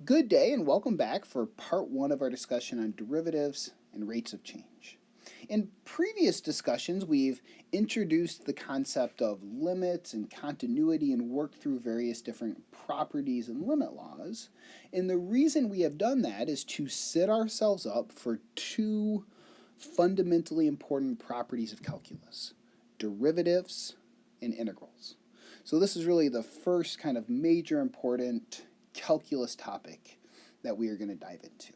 Good day and welcome back for part one of our discussion on derivatives and rates of change. In previous discussions, we've introduced the concept of limits and continuity and worked through various different properties and limit laws. And the reason we have done that is to set ourselves up for two fundamentally important properties of calculus: derivatives and integrals. So this is really the first kind of major important calculus topic that we are going to dive into.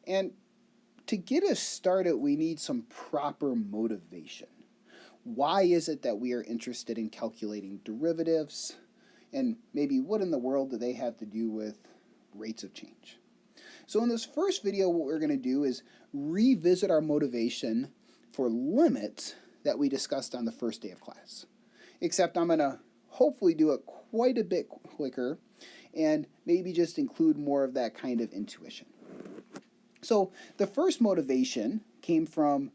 And to get us started, we need some proper motivation. Why is it that we are interested in calculating derivatives? And maybe what in the world do they have to do with rates of change? So in this first video, what we're going to do is revisit our motivation for limits that we discussed on the first day of class. Except I'm going to hopefully do it quite a bit quicker and maybe just include more of that kind of intuition. So the first motivation came from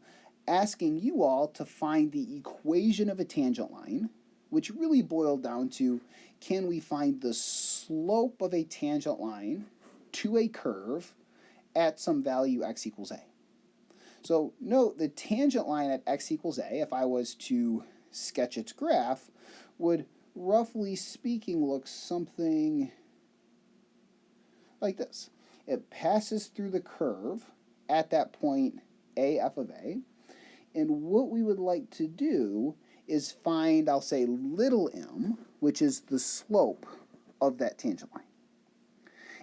asking you all to find the equation of a tangent line, which really boiled down to, can we find the slope of a tangent line to a curve at some value x equals a? So note the tangent line at x equals a, if I was to sketch its graph, would roughly speaking look something like this. It passes through the curve at that point a f of a, and what we would like to do is find, I'll say, little m, which is the slope of that tangent line.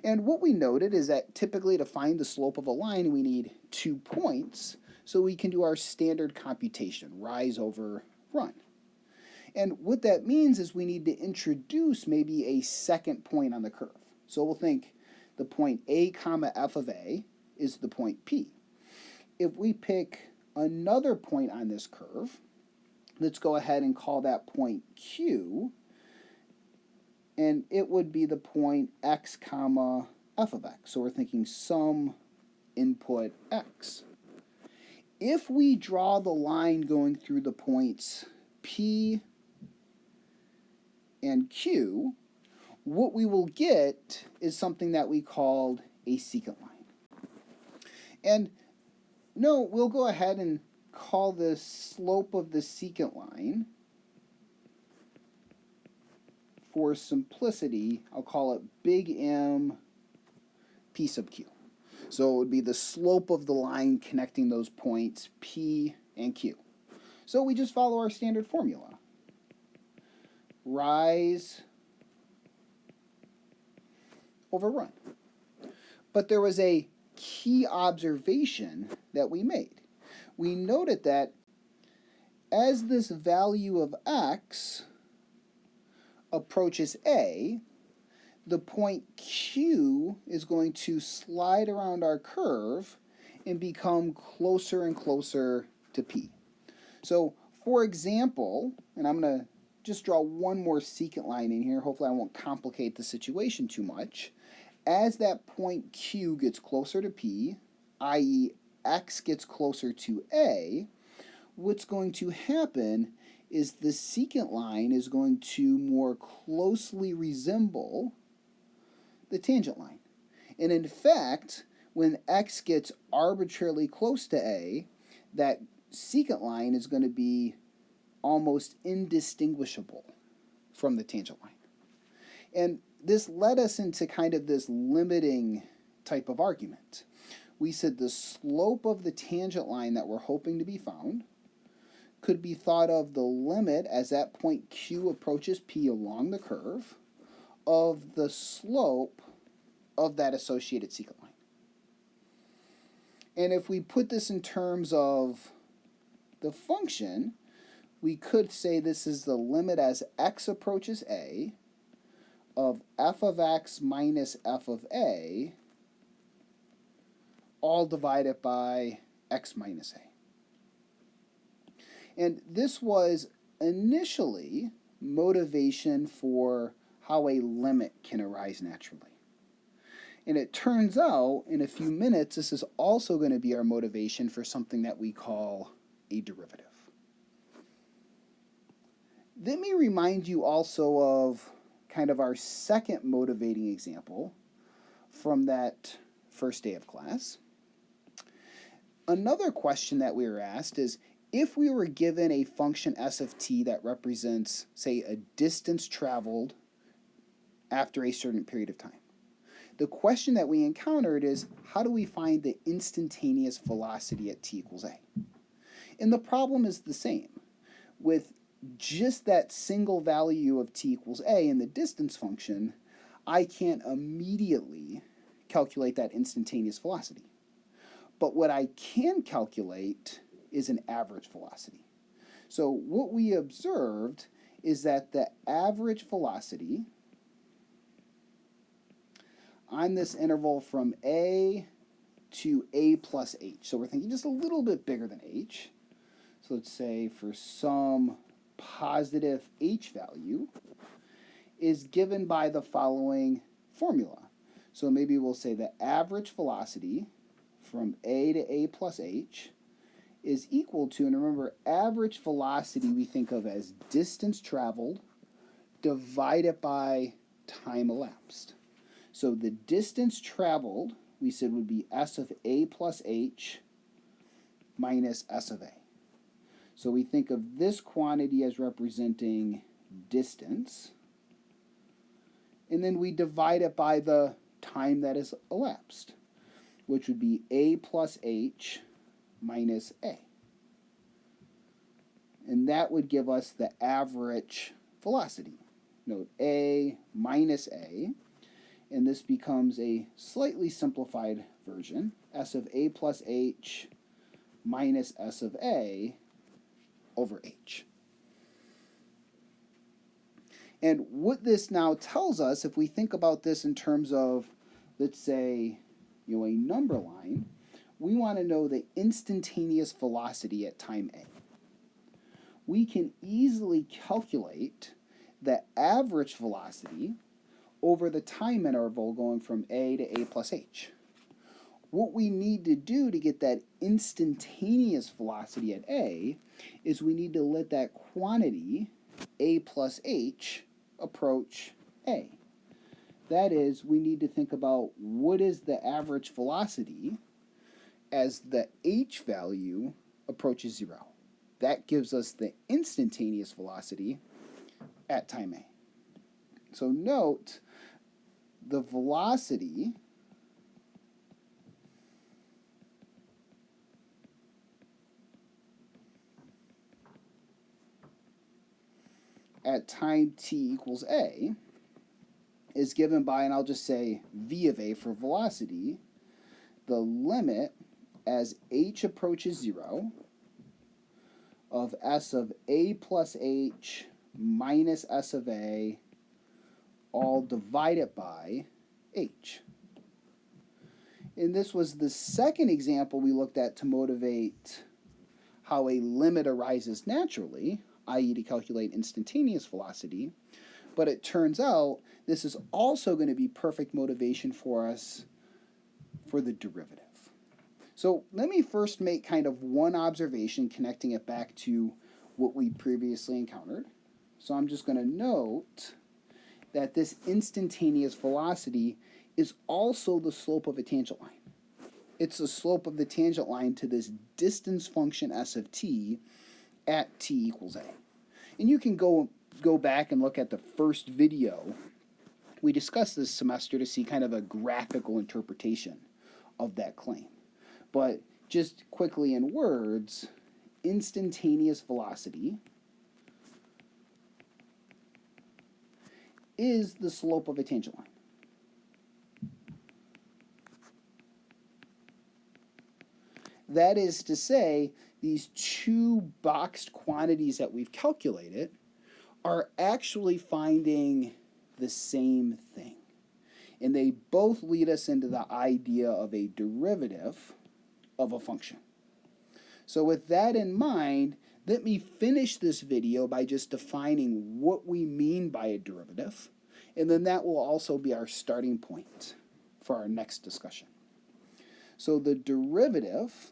And what we noted is that typically to find the slope of a line we need 2 points, so we can do our standard computation, rise over run. And what that means is we need to introduce maybe a second point on the curve. So we'll think the point a comma f of a is the point P. If we pick another point on this curve, let's go ahead and call that point Q, and it would be the point x comma f of x. So we're thinking some input x. If we draw the line going through the points P and Q, what we will get is something that we called a secant line. And no, we'll go ahead and call the slope of the secant line, for simplicity, I'll call it big M P sub Q. So it would be the slope of the line connecting those points P and Q. So we just follow our standard formula. Rise over run. But there was a key observation that we made. We noted that as this value of x approaches a, the point Q is going to slide around our curve and become closer and closer to P. So, for example, and I'm going to just draw one more secant line in here. Hopefully I won't complicate the situation too much. As that point Q gets closer to P, i.e. x gets closer to A, what's going to happen is the secant line is going to more closely resemble the tangent line. And in fact, when x gets arbitrarily close to A, that secant line is going to be almost indistinguishable from the tangent line. And this led us into kind of this limiting type of argument. We said the slope of the tangent line that we're hoping to be found could be thought of the limit as that point Q approaches P along the curve of the slope of that associated secant line. And if we put this in terms of the function, we could say this is the limit as x approaches A of f of x minus f of a, all divided by x minus a. And this was initially motivation for how a limit can arise naturally. And it turns out, in a few minutes, this is also going to be our motivation for something that we call a derivative. Let me remind you also of kind of our second motivating example from that first day of class. Another question that we were asked is, if we were given a function s of t that represents, say, a distance traveled after a certain period of time, the question that we encountered is, how do we find the instantaneous velocity at t equals a? And the problem is the same. With just that single value of t equals a in the distance function, I can't immediately calculate that instantaneous velocity. But what I can calculate is an average velocity. So what we observed is that the average velocity on this interval from a to a plus h, so we're thinking just a little bit bigger than h, so let's say for some positive h value, is given by the following formula. So maybe we'll say the average velocity from a to a plus h is equal to, and remember, average velocity we think of as distance traveled divided by time elapsed. So the distance traveled, we said, would be s of a plus h minus s of a. So we think of this quantity as representing distance, and then we divide it by the time that is elapsed, which would be a plus h minus a. And that would give us the average velocity. Note a minus a, and this becomes a slightly simplified version, s of a plus h minus s of a over h. And what this now tells us, if we think about this in terms of, let's say, a number line, we want to know the instantaneous velocity at time a. We can easily calculate the average velocity over the time interval going from a to a plus h. What we need to do to get that instantaneous velocity at a is we need to let that quantity, a plus h, approach a. That is, we need to think about what is the average velocity as the h value approaches 0. That gives us the instantaneous velocity at time a. So note, the velocity at time t equals a is given by, and I'll just say v of a for velocity, the limit as h approaches 0 of s of a plus h minus s of a, all divided by h. And this was the second example we looked at to motivate how a limit arises naturally, i.e. to calculate instantaneous velocity. But it turns out this is also going to be perfect motivation for us for the derivative. So let me first make kind of one observation connecting it back to what we previously encountered. So I'm just going to note that this instantaneous velocity is also the slope of a tangent line. It's the slope of the tangent line to this distance function s of t at t equals a. And you can go back and look at the first video we discussed this semester to see kind of a graphical interpretation of that claim. But just quickly in words, instantaneous velocity is the slope of a tangent line. That is to say, these two boxed quantities that we've calculated are actually finding the same thing. And they both lead us into the idea of a derivative of a function. So with that in mind, let me finish this video by just defining what we mean by a derivative, and then that will also be our starting point for our next discussion. So the derivative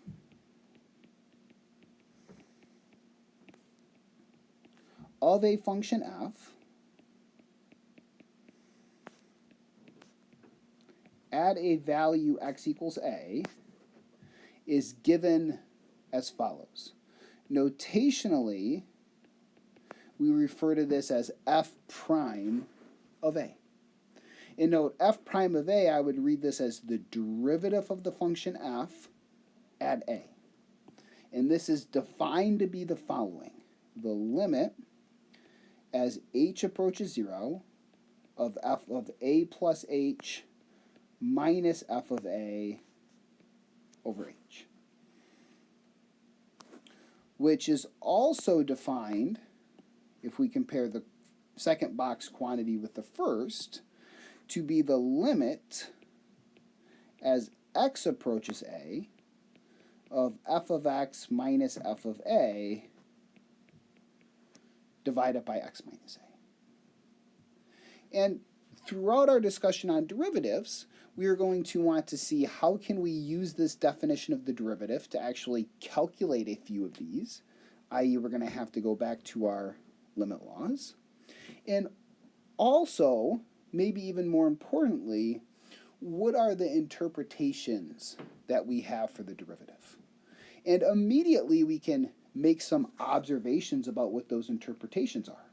of a function f at a value x equals a is given as follows. Notationally, we refer to this as f prime of a. And note, f prime of a, I would read this as the derivative of the function f at a. And this is defined to be the following. The limit as h approaches 0 of f of a plus h minus f of a over h, which is also defined, if we compare the second box quantity with the first, to be the limit as x approaches a of f of x minus f of a divided by x minus a. And throughout our discussion on derivatives, we are going to want to see how can we use this definition of the derivative to actually calculate a few of these, i.e. we're going to have to go back to our limit laws. And also, maybe even more importantly, what are the interpretations that we have for the derivative? And immediately we can make some observations about what those interpretations are.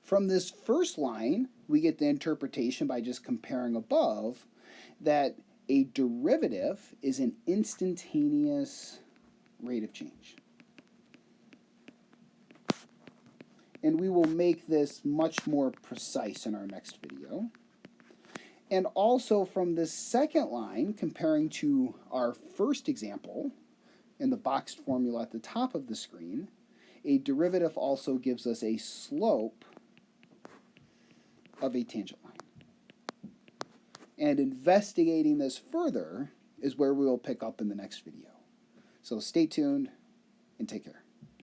From this first line, we get the interpretation by just comparing above that a derivative is an instantaneous rate of change. And we will make this much more precise in our next video. And also from this second line, comparing to our first example, in the boxed formula at the top of the screen, a derivative also gives us a slope of a tangent line. And investigating this further is where we will pick up in the next video. So stay tuned and take care.